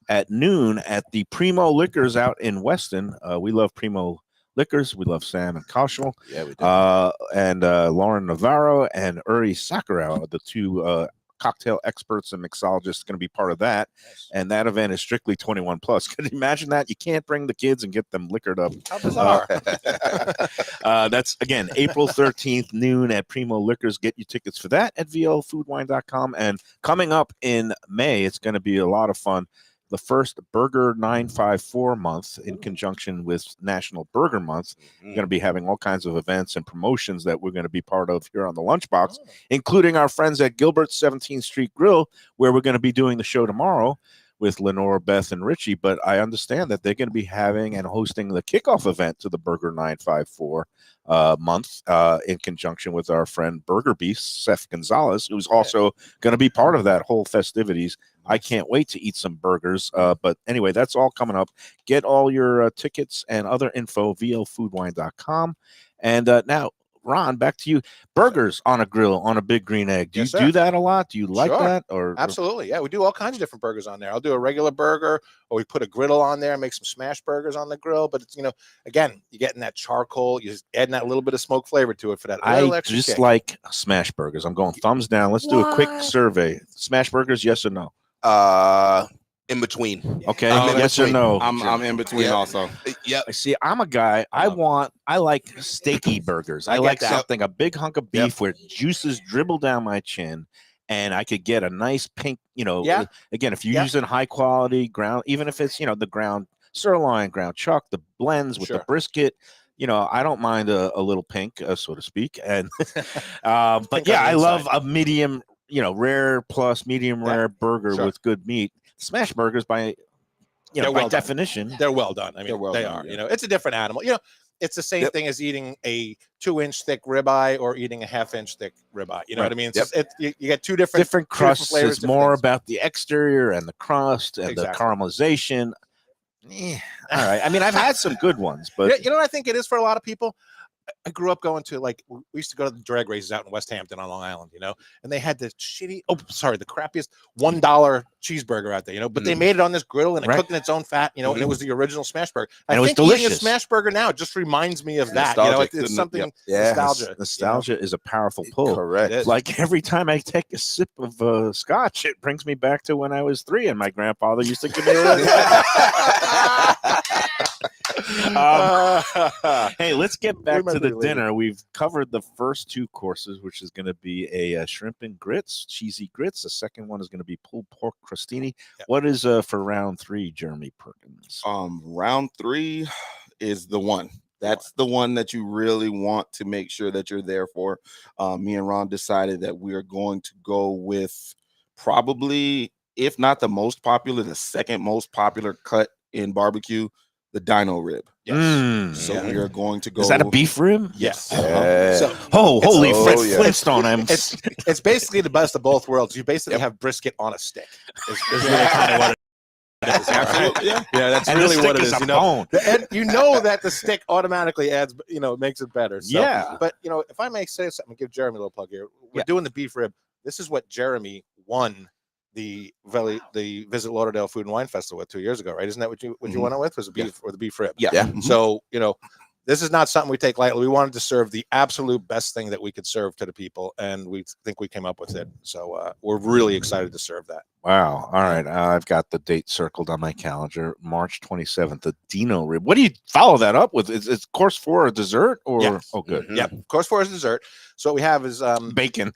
at noon at the Primo Liquors out in Weston. We love Primo Liquors. We love Sam and Kaushal. Yeah, we do. And Lauren Navarro and Uri Sakurau, the two cocktail experts and mixologists, going to be part of that. Yes. And that event is strictly 21 plus. Can you imagine that? You can't bring the kids and get them liquored up. How bizarre. That's, again, April 13th, noon at Primo Liquors. Get your tickets for that at vlfoodwine.com. And coming up in May, it's going to be a lot of fun. The first Burger 954 month in conjunction with National Burger Month. We're going to be having all kinds of events and promotions that we're going to be part of here on the Lunchbox, including our friends at Gilbert's 17th Street Grill, where we're going to be doing the show tomorrow with Lenore, Beth, and Richie, but I understand that they're going to be having and hosting the kickoff event to the Burger 954 month in conjunction with our friend Burger Beast, Seth Gonzalez, who's also going to be part of that whole festivities. I can't wait to eat some burgers. But anyway, that's all coming up. Get all your tickets and other info, vlfoodwine.com. And now, Ron, back to you. Burgers on a grill on a big green egg. Do Yes, you sir. do that a lot? Do you like Sure. that? Or Absolutely. Yeah, we do all kinds of different burgers on there. I'll do a regular burger, or we put a griddle on there and make some smash burgers on the grill. But it's, again, you're getting that charcoal, you're just adding that little bit of smoke flavor to it for that little I extra just kick. like smash burgers. I'm going thumbs down. Let's do a quick What? survey. Smash burgers, yes or no? In between. Okay, I'm in yes or between. no? I'm in between Yeah. also. Yep. I see. I'm a guy. I like steaky burgers. I get like that. something, a big hunk of beef where juices dribble down my chin, and I could get a nice pink. Yeah. Again, if you're Yeah. using high quality ground, even if it's the ground sirloin, ground chuck, the blends with the Sure. brisket. I don't mind a little pink, so to speak. And but Pink yeah, on the I love inside. a medium, rare plus medium Yeah. rare burger Sure. with good meat. Smash burgers by They're by well done. definition. They're well done. I They're mean, well they done, are. yeah. It's a different animal. It's the same thing as eating a 2-inch thick ribeye or eating a 1/2-inch thick ribeye. You know what I mean? It's just, you get two different Crusts. flavors, It's different more things. about the exterior and the crust and Exactly. the caramelization. All right. I mean, I've had some good ones, but You know what I think it is for a lot of people? I grew up going to, we used to go to the drag races out in West Hampton on Long Island, and they had the the crappiest $1 cheeseburger out there, but they made it on this griddle and it Right. cooked in its own fat, and it was the original smash burger. And I it was think eating a delicious. smash burger now just reminds me of that. Nostalgic. It's something Yeah. nostalgia. nostalgia is a powerful pull. Correct. It is. Like every time I take a sip of scotch, it brings me back to when I was 3 and my grandfather used to give me Hey, let's get back to the dinner. We've covered the first 2 courses, which is going to be a shrimp and grits, cheesy grits. The second one is going to be pulled pork crostini. Yep. What is for round 3, Jeremy Perkins? Round 3 is the one. That's the one that you really want to make sure that you're there for. Me and Ron decided that we are going to go with probably, if not the most popular, the second most popular cut in barbecue, the dino rib. Yes. So we are going to go. Is that a beef rib? Yes. Yeah. So Holy Fred yeah. Flintstone! it's basically the best of both worlds. You basically have brisket on a stick. Is really kind of what it is. Absolutely, yeah. Yeah, that's and really the what stick it is is. a bone. And that the stick automatically adds, makes it better. So, Yeah. But if I may say something, give Jeremy a little plug here. We're doing the beef rib. This is what Jeremy won the Visit Lauderdale Food and Wine Festival with 2 years ago, right? Isn't that what you went on with? Was the beef or the beef rib? Yeah. Yeah. So this is not something we take lightly. We wanted to serve the absolute best thing that we could serve to the people, and we think we came up with it. So we're really excited to serve that. Wow. All right. I've got the date circled on my calendar, March 27th, the Dino rib. What do you follow that up with? Is course 4 a dessert or? Yes. Oh, good. Mhm. Yep. Course 4 is dessert. So what we have is Bacon.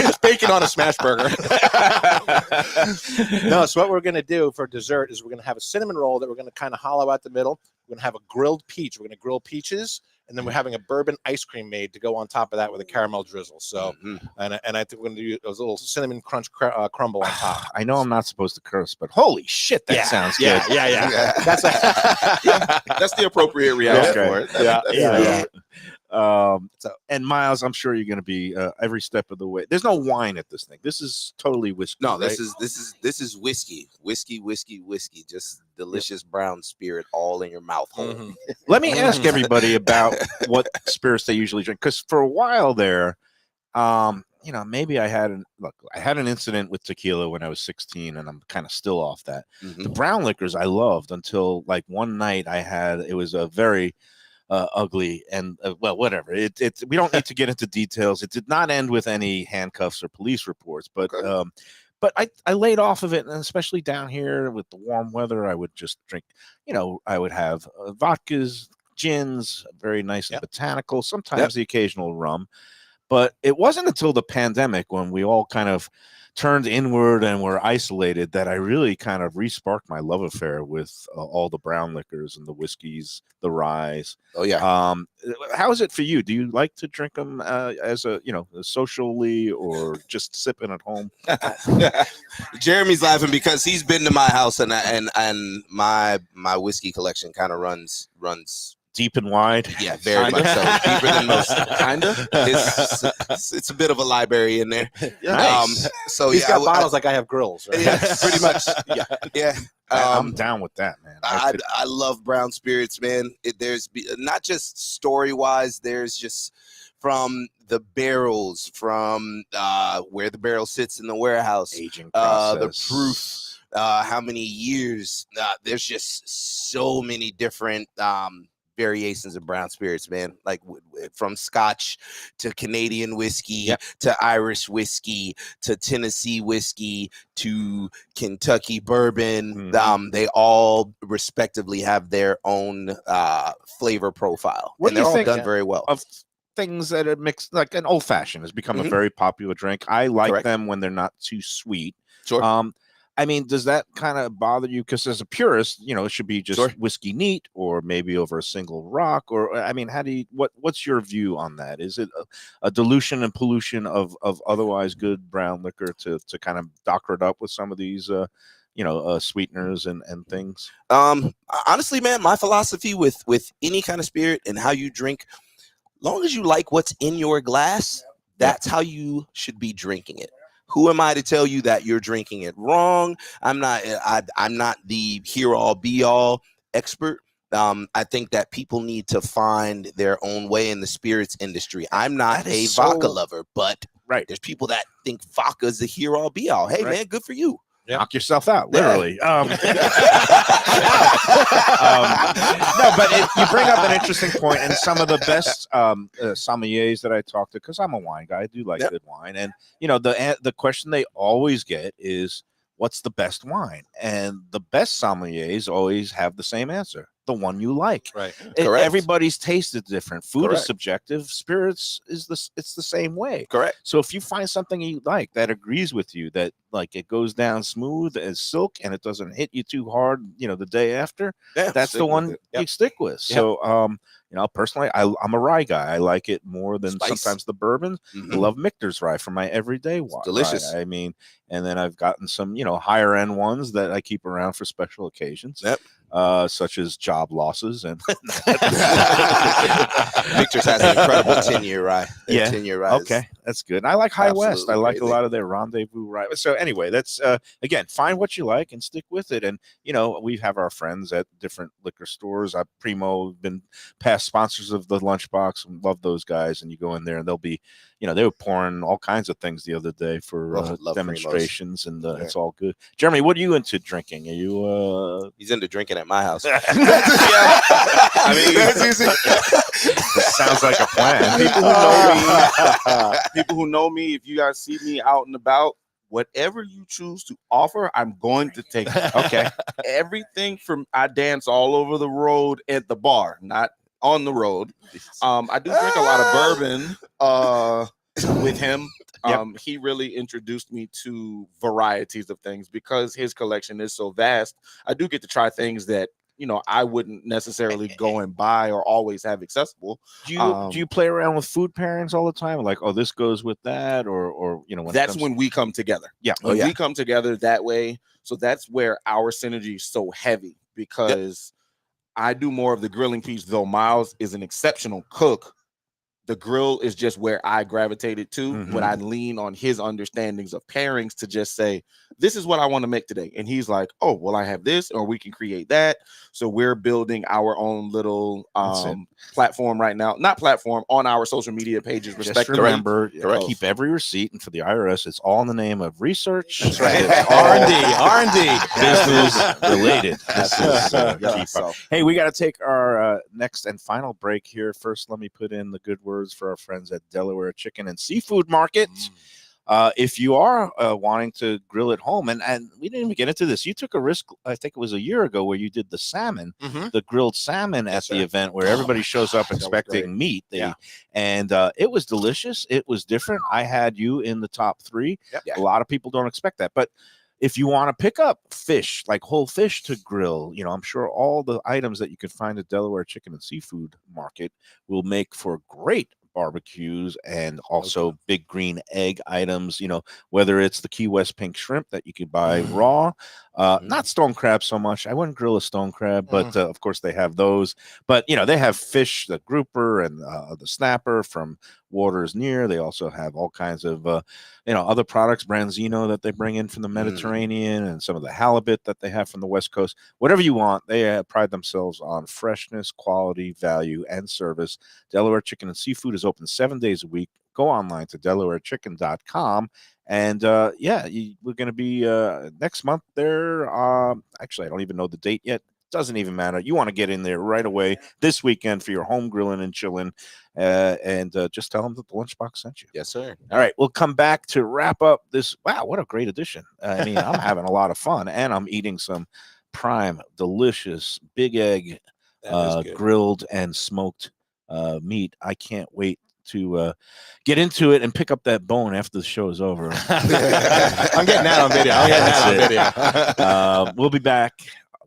It's bacon on a smash burger. No, so what we're going to do for dessert is we're going to have a cinnamon roll that we're going to kind of hollow out the middle. We're going to have a grilled peach. We're going to grill peaches, and then we're having a bourbon ice cream made to go on top of that with a caramel drizzle. So, and I think we're going to do those little cinnamon crunch crumble on top. I know I'm not supposed to curse, but holy shit, that sounds good. Yeah. That's That's the appropriate reaction Okay. for it. Yeah. And Miles, I'm sure you're going to be every step of the way. There's no wine at this thing. This is totally whiskey. No, this right? is whiskey. Just delicious brown spirit all in your mouth hole. Mhm. Let me ask everybody about what spirits they usually drink, because for a while there, maybe I had an incident with tequila when I was 16, and I'm kind of still off that. Mhm. The brown liquors I loved until like one night it was a very ugly and whatever. We don't need to get into details. It did not end with any handcuffs or police reports, but Okay. but I laid off of it, and especially down here with the warm weather, I would just drink. I would have vodkas, gins, very nice and Yep. botanical. Sometimes the occasional rum. But it wasn't until the pandemic, when we all kind of turned inward and were isolated, that I really kind of re-sparked my love affair with all the brown liquors and the whiskeys, the ryes. Oh yeah. How is it for you? Do you like to drink them as a, socially, or just sipping at home? Jeremy's laughing because he's been to my house, and my whiskey collection kind of runs Deep and wide? Yeah, very much so. Deeper than most. Kind of. It's a bit of a library in there. Nice. So He's got bottles like I have grills. Right? Yeah, pretty much. Yeah. I'm down with that, man. I love brown spirits, man. There's not just story wise. There's just from the barrels, from where the barrel sits in the warehouse, aging process, the proof, how many years. There's just so many different variations of brown spirits, man. Like from Scotch to Canadian whiskey, to Irish whiskey, to Tennessee whiskey, to Kentucky bourbon. They all respectively have their own flavor profile. What and do they're you all think done very well. Of things that are mixed, like an old fashioned has become a very popular drink. I like them when they're not too sweet. Sure. I mean, does that kind of bother you? Because as a purist, it should be just whiskey neat, or maybe over a single rock, or I mean, how do you what's your view on that? Is it a dilution and pollution of otherwise good brown liquor to kind of doctor it up with some of these sweeteners and things? Honestly, man, my philosophy with any kind of spirit and how you drink, long as you like what's in your glass, that's how you should be drinking it. Who am I to tell you that you're drinking it wrong? I'm not the here all be all expert. I think that people need to find their own way in the spirits industry. I'm not a vodka lover, but there's people that think vodka is the here all be all. Hey, man, good for you. Knock yourself out, literally. No, but you bring up an interesting point, and some of the best sommeliers that I talk to, because I'm a wine guy, I do like good wine, and the question they always get is, what's the best wine? And the best sommeliers always have the same answer: the one you like. Right. Everybody's taste is different. Food is subjective. Spirits it's the same way. Correct. So if you find something you like that agrees with you, that like it goes down smooth as silk and it doesn't hit you too hard, the day after, that's the one you stick with. So personally, I'm a rye guy. I like it more than sometimes the bourbon. I love Michter's rye for my everyday wine. Delicious. I mean, and then I've gotten some, higher end ones that I keep around for special occasions. Such as job losses and Victor's has an incredible 10-year ride. 10-year ride. Okay, that's good. And I like High West. I like a lot of their Rendezvous ride. So anyway, that's again, find what you like and stick with it. And we have our friends at different liquor stores. Primo been past sponsors of the Lunchbox, and love those guys. And you go in there and they'll be, they were pouring all kinds of things the other day for demonstrations, and it's all good. Jeremy, what are you into drinking? Are you He's into drinking at my house. I mean, that sounds like a plan. People who know me, if you guys see me out and about, whatever you choose to offer, I'm going to take it. Okay. Everything from I dance all over the road at the bar, not on the road. I do drink a lot of bourbon with him. He really introduced me to varieties of things because his collection is so vast. I do get to try things that I wouldn't necessarily go and buy or always have accessible. Do you play around with food pairings all the time? Like, oh, this goes with that, or when we come together. Yeah, when we come together that way. So that's where our synergy is so heavy, because I do more of the grilling piece, though Miles is an exceptional cook. The grill is just where I gravitated to when I lean on his understandings of pairings to just say, this is what I want to make today. And he's like, oh, well, I have this, or we can create that. So we're building our own little platform right now. Not platform, on our social media pages. Just remember, keep every receipt. And for the IRS, it's all in the name of research. That's right. R&D. Business related. Hey, we got to take our next and final break here. First, let me put in the good words for our friends at Delaware Chicken and Seafood Market. If you are wanting to grill at home, and we didn't even get into this, you took a risk, I think it was a year ago, where you did the salmon, the grilled salmon at the event, where everybody shows up expecting meat. And it was delicious. It was different. I had you in the top 3. A lot of people don't expect that, but if you want to pick up fish, like whole fish to grill, I'm sure all the items that you can find at Delaware Chicken and Seafood Market will make for great barbecues, and also big green egg items, whether it's the Key West pink shrimp that you could buy raw, not stone crab so much. I wouldn't grill a stone crab, but of course they have those. But they have fish, the grouper and the snapper from waters near. They also have all kinds of other products, branzino, that they bring in from the Mediterranean, and some of the halibut that they have from the West Coast. Whatever you want, they pride themselves on freshness, quality, value, and service. Delaware Chicken and Seafood is open 7 days a week. Go online to delawarechicken.com. And we're going to be next month there. Actually, I don't even know the date yet. Doesn't even matter. You want to get in there right away this weekend for your home grilling and chilling, and just tell them that the Lunchbox sent you. Yes, sir. All right, we'll come back to wrap up this. Wow, what a great edition. I mean, I'm having a lot of fun, and I'm eating some prime, delicious Big Egg grilled and smoked meat. I can't wait to get into it and pick up that bone after the show is over. I'm getting that on video. We'll be back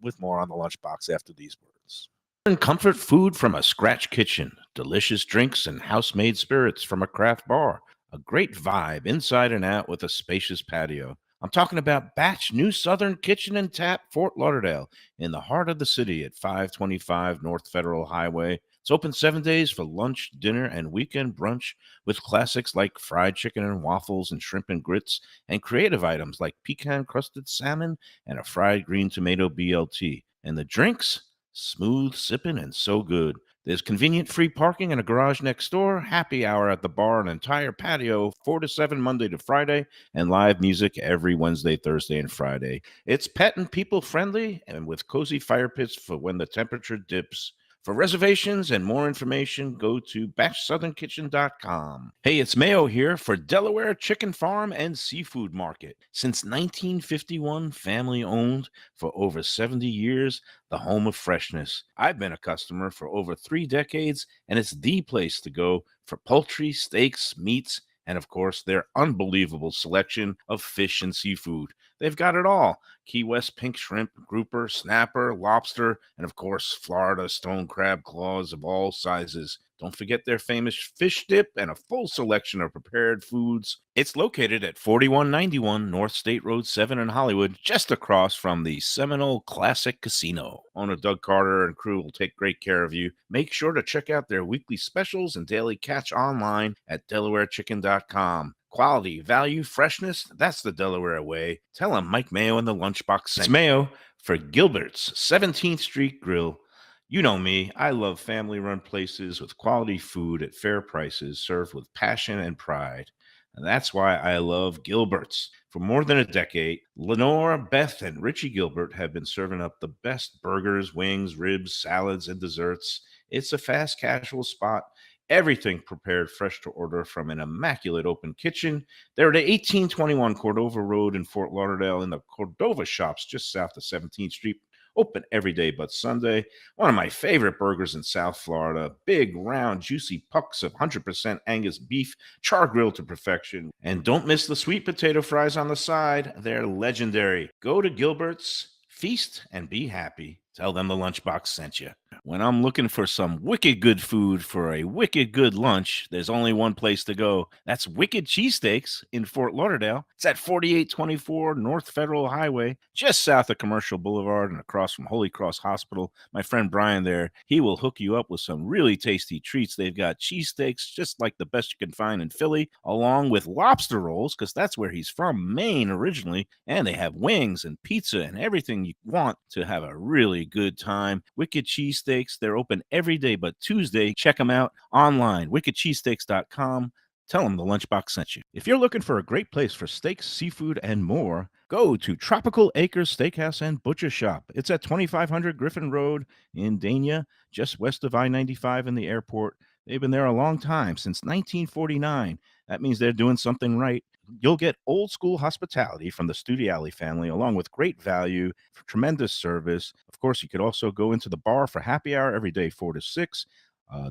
with more on the Lunchbox after these words. And comfort food from a scratch kitchen, delicious drinks and house-made spirits from a craft bar, a great vibe inside and out with a spacious patio. I'm talking about Batch New Southern Kitchen and Tap, Fort Lauderdale, in the heart of the city at 525 North Federal Highway. It's open 7 days for lunch, dinner, and weekend brunch, with classics like fried chicken and waffles and shrimp and grits, and creative items like pecan-crusted salmon and a fried green tomato BLT. And the drinks? Smooth sipping and so good. There's convenient free parking and a garage next door, happy hour at the bar, an entire patio, 4 to 7 Monday to Friday, and live music every Wednesday, Thursday, and Friday. It's pet and people friendly, and with cozy fire pits for when the temperature dips. For reservations and more information, go to batchsouthernkitchen.com. Hey, it's Mayo here for Delaware Chicken Farm and Seafood Market. Since 1951, family owned for over 70 years, the home of freshness. I've been a customer for over 3 decades, and it's the place to go for poultry, steaks, meats, and of course, their unbelievable selection of fish and seafood. They've got it all. Key West pink shrimp, grouper, snapper, lobster, and of course, Florida stone crab claws of all sizes. Don't forget their famous fish dip and a full selection of prepared foods. It's located at 4191 North State Road 7 in Hollywood, just across from the Seminole Classic Casino. Owner Doug Carter and crew will take great care of you. Make sure to check out their weekly specials and daily catch online at delawarechicken.com. Quality, value, freshness, that's the Delaware way. Tell them Mike Mayo and the Lunchbox sent you. It's Mayo for Gilbert's 17th Street Grill. You know me, I love family-run places with quality food at fair prices served with passion and pride. And that's why I love Gilbert's. For more than a decade, Lenore, Beth, and Richie Gilbert have been serving up the best burgers, wings, ribs, salads, and desserts. It's a fast casual spot. Everything prepared fresh to order from an immaculate open kitchen. They're at 1821 Cordova Road in Fort Lauderdale in the Cordova Shops just south of 17th Street. Open every day but Sunday. One of my favorite burgers in South Florida. Big, round, juicy pucks of 100% Angus beef, char grilled to perfection. And don't miss the sweet potato fries on the side. They're legendary. Go to Gilbert's, feast, and be happy. Tell them the Lunchbox sent you. When I'm looking for some wicked good food for a wicked good lunch, there's only one place to go. That's Wicked Cheesesteaks in Fort Lauderdale. It's at 4824 North Federal Highway, just south of Commercial Boulevard and across from Holy Cross Hospital. My friend Brian there, he will hook you up with some really tasty treats. They've got cheesesteaks just like the best you can find in Philly, along with lobster rolls, because that's where he's from, Maine originally. And they have wings and pizza and everything you want to have a really good time. Wicked Cheesesteaks, they're open every day but Tuesday. Check them out online, wickedcheesesteaks.com. Tell them the Lunchbox sent you. If you're looking for a great place for steaks, seafood, and more, go to Tropical Acres Steakhouse and Butcher Shop. It's at 2500 Griffin Road in Dania, just west of I-95 and the airport. They've been there a long time, since 1949. That means they're doing something right. You'll get old school hospitality from the Studiali family, along with great value, tremendous service. Of course, you could also go into the bar for happy hour every day, 4 to 6.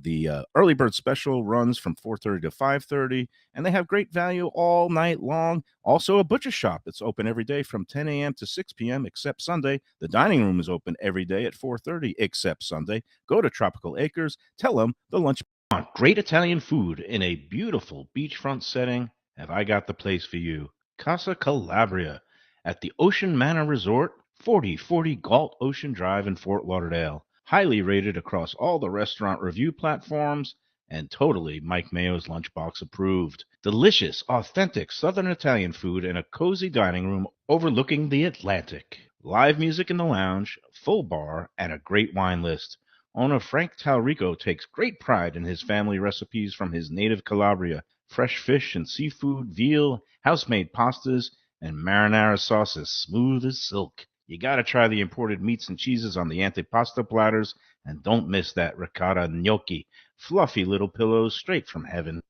The early bird special runs from 4:30 to 5:30, and they have great value all night long. Also, a butcher shop that's open every day from 10 a.m. to 6 p.m. except Sunday. The dining room is open every day at 4:30 except Sunday. Go to Tropical Acres. Tell them the lunch. Great Italian food in a beautiful beachfront setting. Have I got the place for you? Casa Calabria at the Ocean Manor Resort, 4040 Galt Ocean Drive in Fort Lauderdale. Highly rated across all the restaurant review platforms and totally Mike Mayo's Lunchbox approved. Delicious, authentic Southern Italian food in a cozy dining room overlooking the Atlantic. Live music in the lounge, full bar, and a great wine list. Owner Frank Talrico takes great pride in his family recipes from his native Calabria. Fresh fish and seafood, veal, house-made pastas, and marinara sauces smooth as silk. You gotta try the imported meats and cheeses on the antipasto platters, and don't miss that ricotta gnocchi, fluffy little pillows straight from heaven.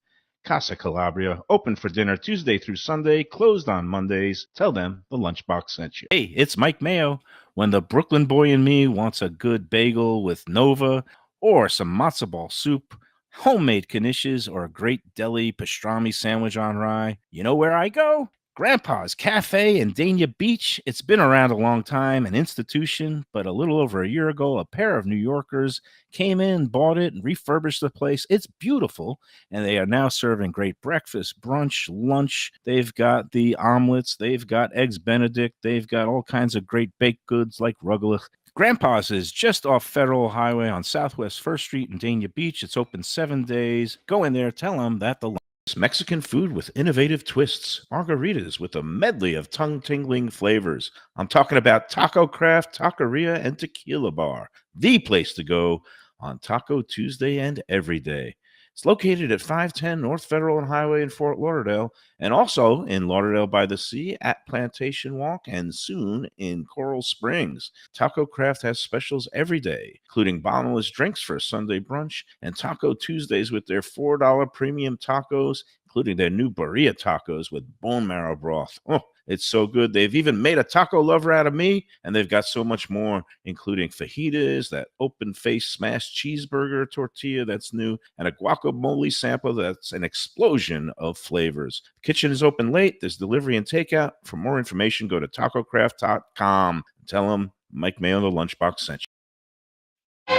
Casa Calabria, open for dinner Tuesday through Sunday, closed on Mondays. Tell them the Lunchbox sent you. Hey, it's Mike Mayo. When the Brooklyn boy in me wants a good bagel with Nova or some matzo ball soup, homemade knishes, or a great deli pastrami sandwich on rye, you know where I go? Grandpa's Cafe in Dania Beach. It's been around a long time, an institution, but a little over a year ago, a pair of New Yorkers came in, bought it, and refurbished the place. It's beautiful, and they are now serving great breakfast, brunch, lunch. They've got the omelets, they've got eggs Benedict, they've got all kinds of great baked goods like rugelach. Grandpa's is just off Federal Highway on Southwest 1st Street in Dania Beach. It's open 7 days. Go in there, tell them that the Mexican food with innovative twists, margaritas with a medley of tongue-tingling flavors. I'm talking about Taco Craft, Taqueria, and Tequila Bar, the place to go on Taco Tuesday and every day. It's located at 510 North Federal and Highway in Fort Lauderdale, and also in Lauderdale by the Sea at Plantation Walk, and soon in Coral Springs. Taco Craft has specials every day, including bottomless drinks for a Sunday brunch, and Taco Tuesdays with their $4 premium tacos, including their new burrito tacos with bone marrow broth. Oh, it's so good. They've even made a taco lover out of me, and they've got so much more, including fajitas, that open-faced smashed cheeseburger tortilla that's new, and a guacamole sampler that's an explosion of flavors. The kitchen is open late. There's delivery and takeout. For more information, go to tacocraft.com. Tell them Mike Mayo, the Lunchbox, sent you.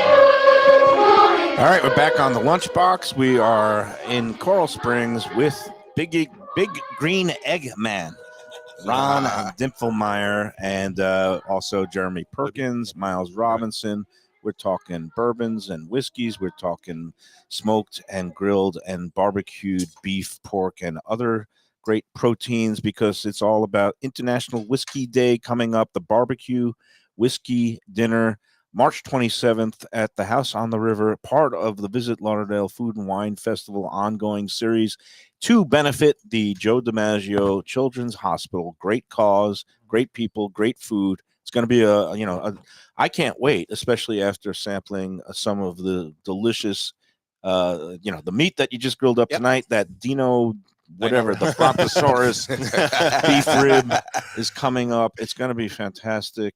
All right, we're back on the Lunchbox. We are in Coral Springs with Big Green Egg Man, Ron Dimpfelmeyer, and also Jeremy Perkins, Miles Robinson. We're talking bourbons and whiskeys. We're talking smoked and grilled and barbecued beef, pork, and other great proteins, because it's all about International Whiskey Day coming up, the barbecue whiskey dinner, March 27th at the House on the River, part of the Visit Lauderdale Food and Wine Festival ongoing series to benefit the Joe DiMaggio Children's Hospital. Great cause, great people, great food. It's going to be I can't wait, especially after sampling some of the delicious, the meat that you just grilled up tonight, that Dino, whatever, the Brontosaurus beef rib is coming up. It's going to be fantastic.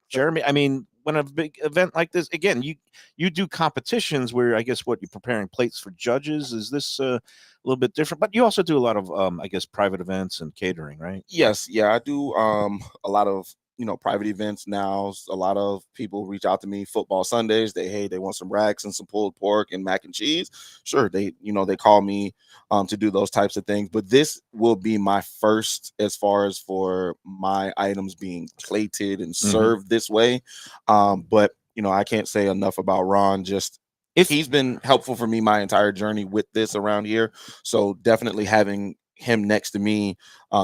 Jeremy, I mean, when a big event like this, again, you do competitions where I guess you're preparing plates for judges. Is this a little bit different? But you also do a lot of I guess private events and catering, right? Yes, yeah, I do a lot of private events now. A lot of people reach out to me. Football Sundays, they want some racks and some pulled pork and mac and cheese. Sure, they call me to do those types of things. But this will be my first, as far as for my items being plated and served this way. But I can't say enough about Ron. Just he's been helpful for me my entire journey with this around here. So definitely having him next to me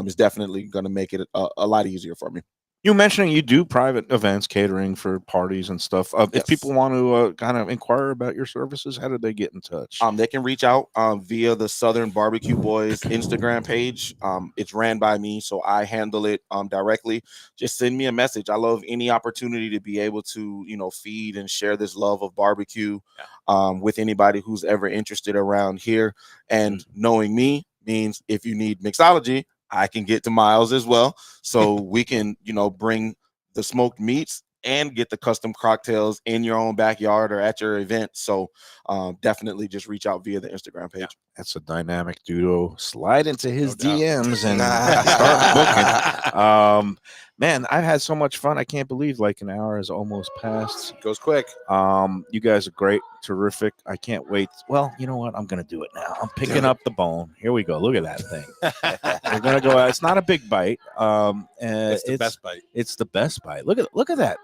is definitely going to make it a lot easier for me. You mentioning you do private events, catering for parties and stuff. If people want to kind of inquire about your services, how do they get in touch? They can reach out via the Southern Barbecue Boys Instagram page. It's ran by me, so I handle it directly. Just send me a message. I love any opportunity to be able to, feed and share this love of barbecue with anybody who's ever interested around here. And knowing me, means if you need mixology, I can get to Miles as well. So we can, bring the smoked meats and get the custom cocktails in your own backyard or at your event. So definitely just reach out via the Instagram page. That's a dynamic duo. Slide into his No doubt. DMs and start booking. Man, I've had so much fun. I can't believe like an hour has almost passed. Goes quick. You guys are great, terrific. I can't wait. Well, you know what? I'm gonna do it now. I'm picking up the bone. Here we go. Look at that thing. We're gonna go out. It's not a big bite. It's the best bite. It's the best bite. Look at that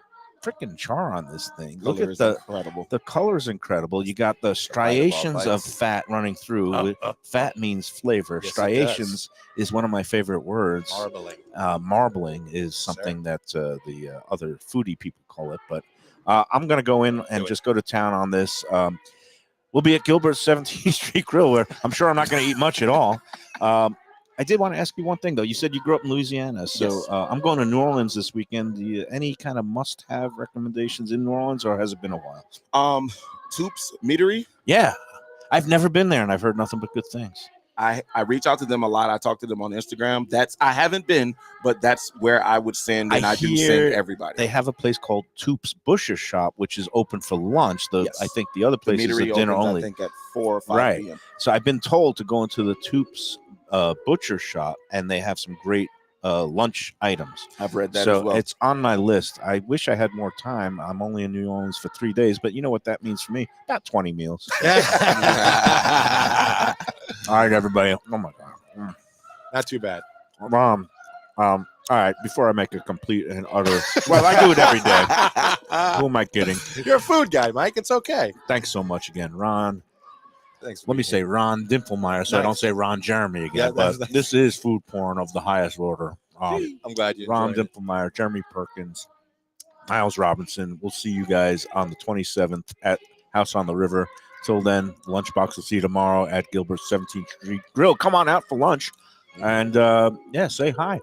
freaking char on this thing. Look Color at is the incredible. The color's incredible. You got the striations of fat running through. Fat means flavor. Yes, it striations is one of my favorite words. Marbling. Marbling is something that the other foodie people call it. But I'm going to go in and just go to town on this. We'll be at Gilbert's 17th Street Grill, where I'm sure I'm not going to eat much at all. I did want to ask you one thing, though. You said you grew up in Louisiana, so Yes. I'm going to New Orleans this weekend. Do you, any kind of must-have recommendations in New Orleans, or has it been a while? Toops Meadery. Yeah, I've never been there, and I've heard nothing but good things. I reach out to them a lot. I talk to them on Instagram. I haven't been, but that's where I would send, and I do send everybody. They have a place called Toops Butcher Shop, which is open for lunch. Yes. I think the other place is a dinner opens, only. I think at 4 or 5 Right. p.m. So I've been told to go into the Toops Butcher Shop, and they have some great lunch items. I've read that So as well. it's on my list. I wish I had more time. I'm only in New Orleans for 3 days, but you know what that means for me? About 20 meals. All right, everybody. Oh my God. Not too bad. All right. Before I make a complete and utter, well, I do it every day. Who am I kidding? You're a food guy, Mike. It's okay. Thanks so much again, Ron. Thanks. Let me say Ron Dimplemeyer, so I don't Nice. say Ron Jeremy again. Yeah, but that's nice. this is food porn of the highest order. I'm glad you Ron enjoyed it. Dimplemeyer, Jeremy Perkins, Miles Robinson. We'll see you guys on the 27th at House on the River. Till then, Lunchbox will see you tomorrow at Gilbert's 17th Street Grill. Come on out for lunch. And, say hi.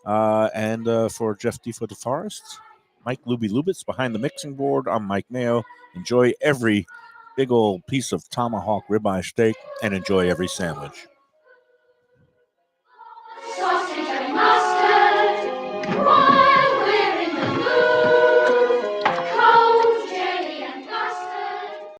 For Jeff D. for the Forest, Mike Lubie Lubitz behind the mixing board. I'm Mike Mayo. Enjoy every big old piece of tomahawk ribeye steak and enjoy every sandwich.